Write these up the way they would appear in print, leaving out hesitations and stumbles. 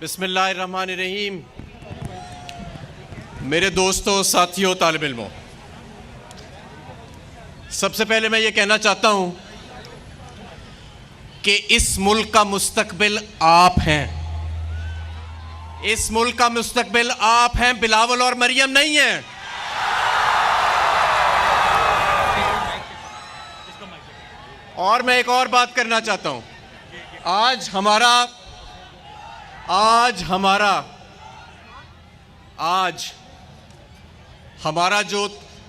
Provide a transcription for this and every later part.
बिस्मिल्लाहिर्रहमानिर्रहीम। मेरे दोस्तों, साथियों, तालिब इल्मों, सबसे पहले मैं ये कहना चाहता हूँ कि इस मुल्क का मुस्तकबिल आप हैं। इस मुल्क का मुस्तकबिल आप हैं, बिलावल और मरियम नहीं है। और मैं एक और बात करना चाहता हूँ। आज हमारा जो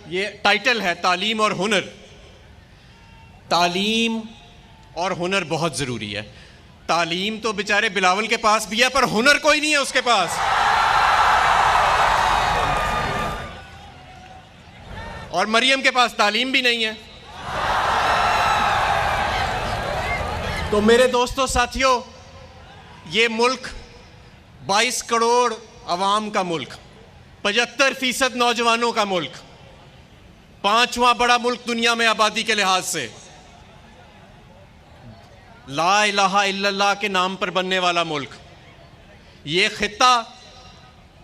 ये टाइटल है, तालीम और हुनर, तालीम और हुनर बहुत ज़रूरी है। तालीम तो बेचारे बिलावल के पास भी है, पर हुनर कोई नहीं है उसके पास। और मरियम के पास तालीम भी नहीं है। तो मेरे दोस्तों, साथियों, ये मुल्क 22 करोड़ अवाम का मुल्क, 75% नौजवानों का मुल्क, 5वां बड़ा मुल्क दुनिया में आबादी के लिहाज से, ला इलाहा इल्लल्लाह के नाम पर बनने वाला मुल्क, ये खित्ता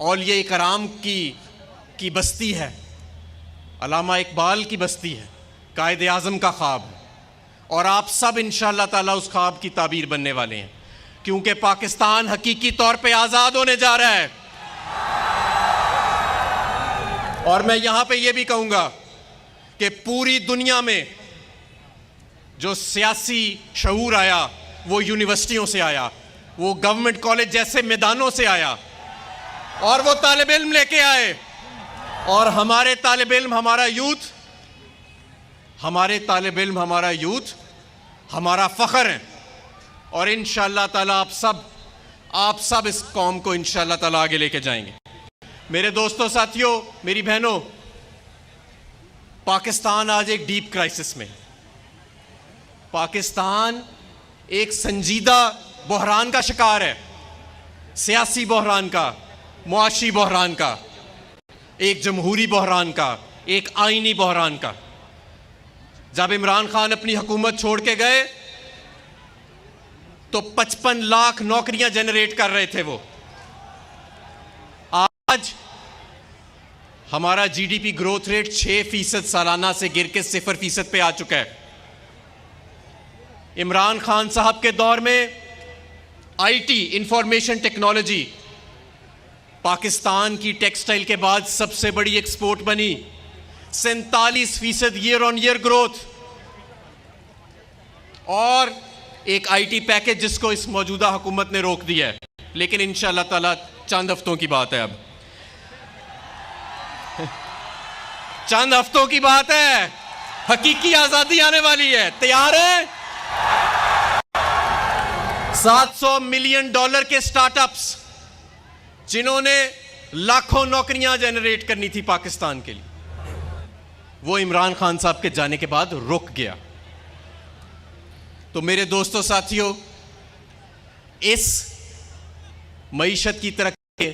औलिया इकराम की बस्ती है, अल्लामा इकबाल की बस्ती है, कायद आज़म का ख्वाब है। और आप सब इंशाअल्लाह ताला उस ख्वाब की ताबीर बनने वाले हैं, क्योंकि पाकिस्तान हकीकी तौर पे आज़ाद होने जा रहा है। और मैं यहां पे ये भी कहूंगा कि पूरी दुनिया में जो सियासी शऊर आया वो यूनिवर्सिटियों से आया, वो गवर्नमेंट कॉलेज जैसे मैदानों से आया, और वो तालिब इल्म लेके आए। और हमारे तालिब इल्म, हमारा यूथ हमारा फ़ख्र है। और इंशाअल्लाह ताला आप सब इस कौम को इंशाअल्लाह ताला आगे लेके जाएंगे। मेरे दोस्तों, साथियों, मेरी बहनों, पाकिस्तान आज एक डीप क्राइसिस में, पाकिस्तान एक संजीदा बहरान का शिकार है, सियासी बहरान का, मुआशी बहरान का, एक जमहूरी बहरान का, एक आईनी बहरान का। जब इमरान खान अपनी हुकूमत छोड़ के गए तो 55 लाख नौकरियां जनरेट कर रहे थे वो। आज हमारा जीडीपी ग्रोथ रेट 6% सालाना से गिर के 0% पे आ चुका है। इमरान खान साहब के दौर में आईटी, इंफॉर्मेशन टेक्नोलॉजी, पाकिस्तान की टेक्सटाइल के बाद सबसे बड़ी एक्सपोर्ट बनी, 47% ईयर ऑन ईयर ग्रोथ, और एक आईटी पैकेज जिसको इस मौजूदा हुकूमत ने रोक दिया है। लेकिन इंशाअल्लाह ताला चंद हफ्तों की बात है, अब चंद हफ्तों की बात है, हकीकी आजादी आने वाली है। तैयार है? $700 मिलियन के स्टार्टअप्स जिन्होंने लाखों नौकरियां जनरेट करनी थी पाकिस्तान के लिए, वो इमरान खान साहब के जाने के बाद रुक गया। तो मेरे दोस्तों, साथियों, इस मईशत की तरक्की,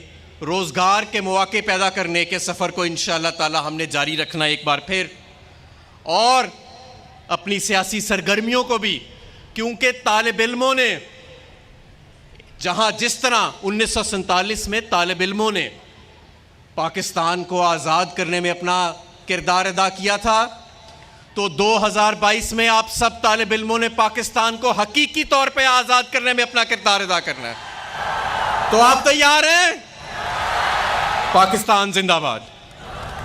रोजगार के मौके पैदा करने के सफर को इंशाअल्लाह ताला हमने जारी रखना एक बार फिर, और अपनी सियासी सरगर्मियों को भी, क्योंकि तालिब इल्मों ने जिस तरह 1947 में तालिब इल्मों ने पाकिस्तान को आज़ाद करने में अपना किरदार अदा किया था, तो 2022 में आप सब तालिब इल्मों ने पाकिस्तान को हकीकी तौर पे आज़ाद करने में अपना किरदार अदा करना है। तो आप तैयार हैं? पाकिस्तान जिंदाबाद।